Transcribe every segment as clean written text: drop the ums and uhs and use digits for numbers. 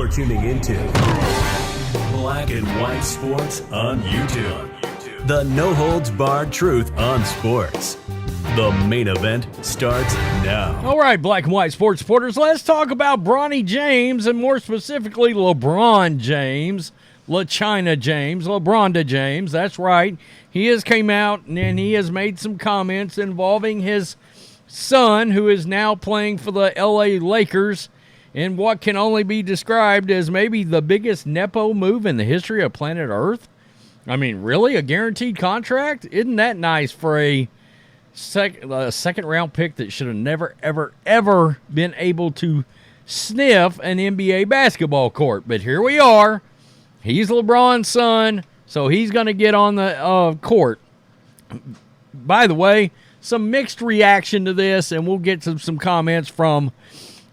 You're tuning into Black and White Sports on YouTube. The no-holds-barred truth on sports. The main event starts now. All right, Black and White Sports supporters, let's talk about Bronny James, and more specifically LeBron James, LaChina James, LeBron James. That's right. He has came out and he has made some comments involving his son, who is now playing for the LA Lakers, in what can only be described as maybe the biggest NEPO move in the history of planet Earth. I mean, really? A guaranteed contract? Isn't that nice for a second-round pick that should have never, ever been able to sniff an NBA basketball court? But here we are. He's LeBron's son, so he's going to get on the court. By the way, some mixed reaction to this, and we'll get to some comments from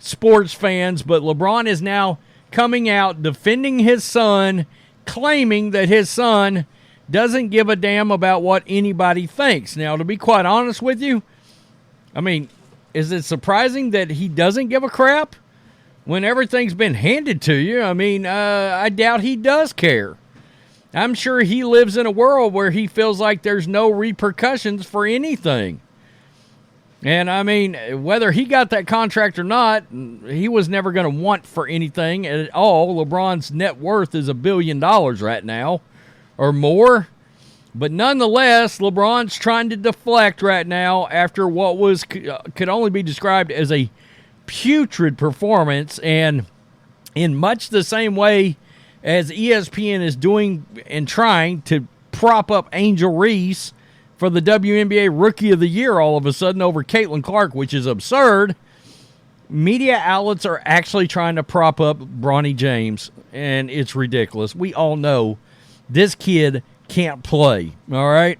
sports fans, but LeBron is now coming out defending his son, claiming that his son doesn't give a damn about what anybody thinks. Now, to be quite honest with you, I mean, is it surprising that he doesn't give a crap when everything's been handed to you? I mean, I doubt he does care. I'm sure he lives in a world where he feels like there's no repercussions for anything. And, I mean, whether he got that contract or not, he was never going to want for anything at all. LeBron's net worth is $1 billion right now or more. But nonetheless, LeBron's trying to deflect right now after what was could only be described as a putrid performance. And in much the same way as ESPN is doing and trying to prop up Angel Reese for the WNBA Rookie of the Year all of a sudden over Caitlin Clark, which is absurd, media outlets are actually trying to prop up Bronny James, and it's ridiculous. We all know this kid can't play, all right?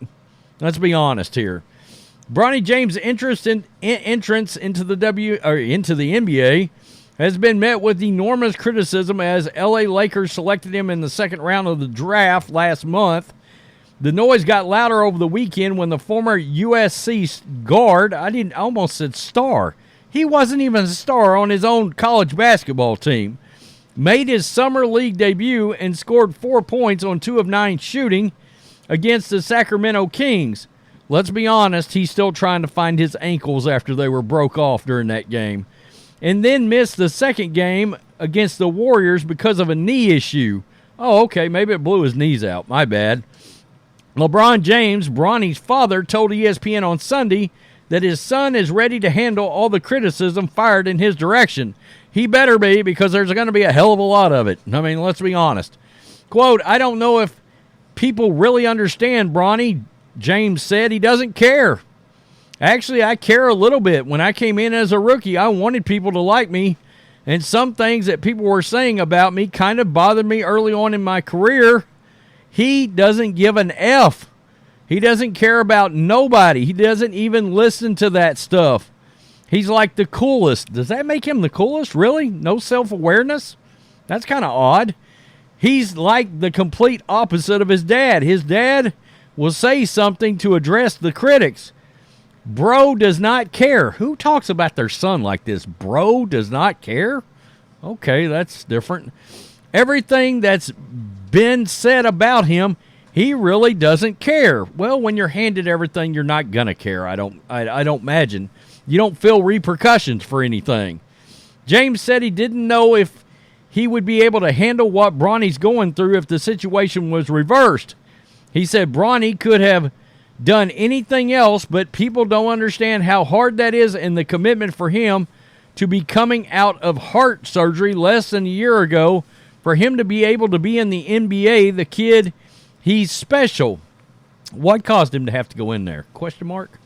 Let's be honest here. Bronny James' entrance into the NBA has been met with enormous criticism as LA Lakers selected him in the second round of the draft last month. The noise got louder over the weekend when the former USC guard, I almost said star, he wasn't even a star on his own college basketball team, made his summer league debut and scored 4 points on 2 of 9 shooting against the Sacramento Kings. Let's be honest, he's still trying to find his ankles after they were broke off during that game. And then missed the second game against the Warriors because of a knee issue. Oh, okay, maybe it blew his knees out. My bad. LeBron James, Bronny's father, told ESPN on Sunday that his son is ready to handle all the criticism fired in his direction. He better be, because there's going to be a hell of a lot of it. I mean, let's be honest. Quote, "I don't know if people really understand Bronny," James said. He doesn't care. Actually, I care a little bit. When I came in as a rookie, I wanted people to like me, and some things that people were saying about me kind of bothered me early on in my career. He doesn't give an F. He doesn't care about nobody. He doesn't even listen to that stuff. He's like the coolest. Does that make him the coolest? Really? No self-awareness? That's kind of odd. He's like the complete opposite of his dad. His dad will say something to address the critics. Bro does not care. Who talks about their son like this? Bro does not care? Okay, that's different. Everything that's been said about him, he really doesn't care. Well, when you're handed everything, you're not going to care. I don't imagine. You don't feel repercussions for anything. James said he didn't know if he would be able to handle what Bronny's going through if the situation was reversed. He said Bronny could have done anything else, but people don't understand how hard that is and the commitment for him to be coming out of heart surgery less than a year ago. For him to be able to be in the NBA, the kid, he's special. What caused him to have to go in there? Question mark?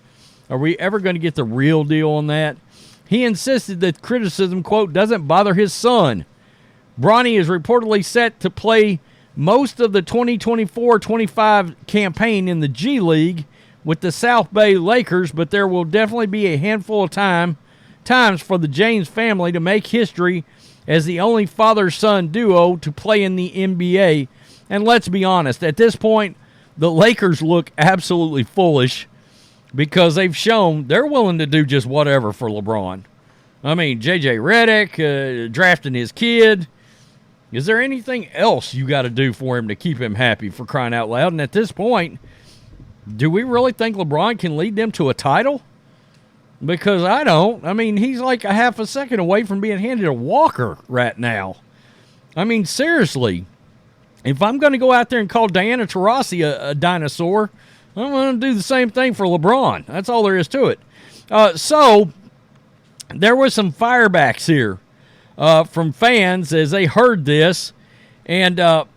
Are we ever going to get the real deal on that? He insisted that criticism, quote, doesn't bother his son. Bronny is reportedly set to play most of the 2024-25 campaign in the G League with the South Bay Lakers, but there will definitely be a handful of times for the James family to make history as the only father-son duo to play in the NBA. And let's be honest, at this point, the Lakers look absolutely foolish because they've shown they're willing to do just whatever for LeBron. I mean, J.J. Redick drafting his kid. Is there anything else you got to do for him to keep him happy, for crying out loud? And at this point, do we really think LeBron can lead them to a title? Because I don't. I mean, he's like a half a second away from being handed a walker right now. I mean, seriously. If I'm going to go out there and call Diana Taurasi a dinosaur, I'm going to do the same thing for LeBron. That's all there is to it. So, there was some firebacks here from fans as they heard this. And,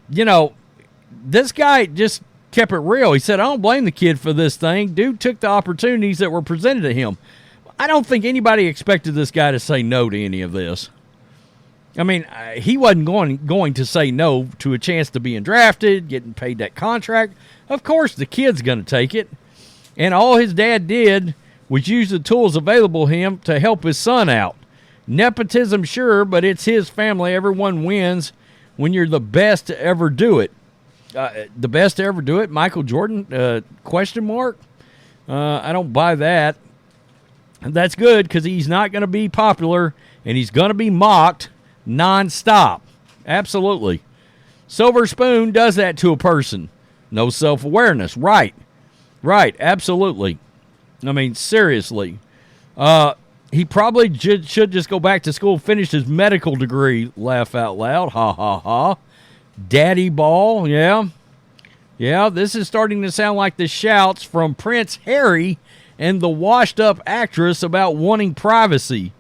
this guy just kept it real. He said, I don't blame the kid for this thing. Dude took the opportunities that were presented to him. I don't think anybody expected this guy to say no to any of this. I mean, he wasn't going to say no to a chance to being drafted, getting paid that contract. Of course, the kid's going to take it. And all his dad did was use the tools available to him to help his son out. Nepotism, sure, but it's his family. Everyone wins when you're the best to ever do it. The best to ever do it? Michael Jordan? Question mark? I don't buy that. That's good because he's not going to be popular and he's going to be mocked nonstop. Absolutely. Silver spoon does that to a person. No self-awareness. Right. Absolutely. I mean, seriously. He probably should just go back to school, finish his medical degree. Laugh out loud. Ha, ha, ha. Daddy ball. Yeah. Yeah, this is starting to sound like the shouts from Prince Harry and the washed-up actress about wanting privacy.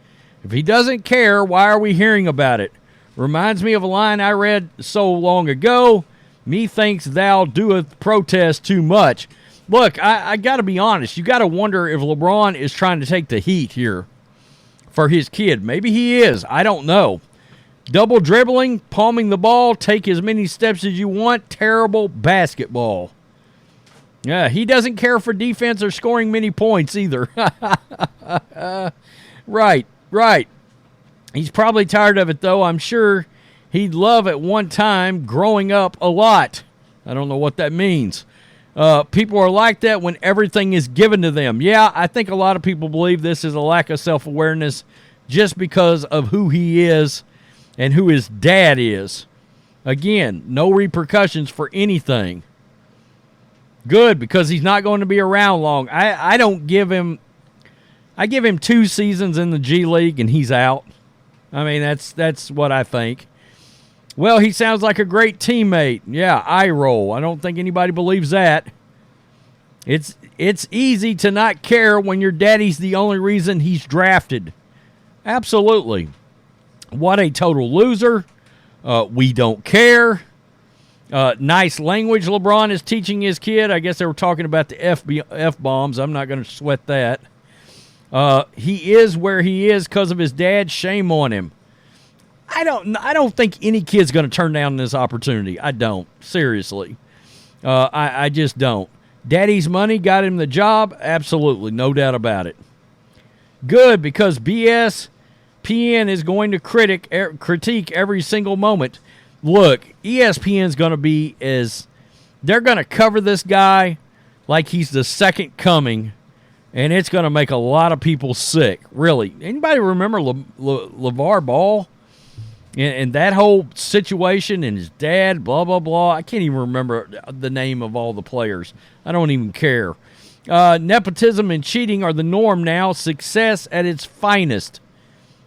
If he doesn't care, why are we hearing about it? Reminds me of a line I read so long ago. Methinks thou doeth protest too much. Look, I got to be honest. You got to wonder if LeBron is trying to take the heat here for his kid. Maybe he is. I don't know. Double dribbling, palming the ball, take as many steps as you want. Terrible basketball. Yeah, he doesn't care for defense or scoring many points either. Right. He's probably tired of it, though. I'm sure he'd love at one time growing up a lot. I don't know what that means. People are like that when everything is given to them. Yeah, I think a lot of people believe this is a lack of self-awareness just because of who he is and who his dad is. Again, no repercussions for anything. Good, because he's not going to be around long. I give him 2 seasons in the G League and he's out. I mean, that's what I think. Well, he sounds like a great teammate. Yeah, eye roll. I don't think anybody believes that. It's easy to not care when your daddy's the only reason he's drafted. Absolutely. What a total loser. We don't care. Nice language LeBron is teaching his kid. I guess they were talking about the F-bombs. I'm not going to sweat that. He is where he is because of his dad. Shame on him. I don't think any kid's going to turn down this opportunity. I don't. Seriously. I just don't. Daddy's money got him the job? Absolutely. No doubt about it. Good, because BSPN is going to critique every single moment. Look, ESPN's going to be they're going to cover this guy like he's the second coming, and it's going to make a lot of people sick, really. Anybody remember LeVar Ball and that whole situation and his dad, blah, blah, blah? I can't even remember the name of all the players. I don't even care. Nepotism and cheating are the norm now. Success at its finest.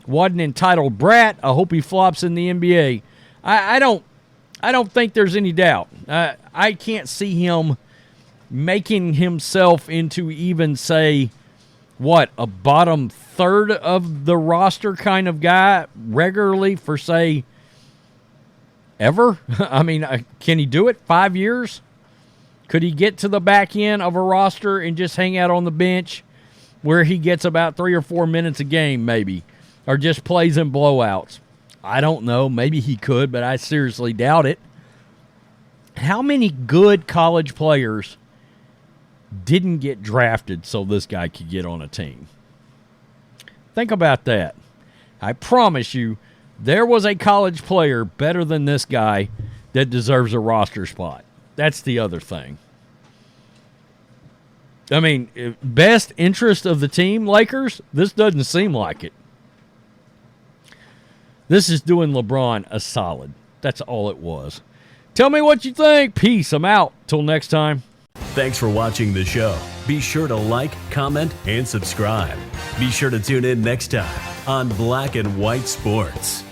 What an entitled brat. I hope he flops in the NBA. I don't think there's any doubt. I can't see him making himself into even, say, a bottom third of the roster kind of guy regularly for, say, ever? I mean, can he do it? 5 years? Could he get to the back end of a roster and just hang out on the bench where he gets about 3 or 4 minutes a game maybe, or just plays in blowouts? I don't know. Maybe he could, but I seriously doubt it. How many good college players didn't get drafted so this guy could get on a team? Think about that. I promise you, there was a college player better than this guy that deserves a roster spot. That's the other thing. I mean, best interest of the team, Lakers, this doesn't seem like it. This is doing LeBron a solid. That's all it was. Tell me what you think. Peace. I'm out. Till next time. Thanks for watching the show. Be sure to like, comment, and subscribe. Be sure to tune in next time on Black and White Sports.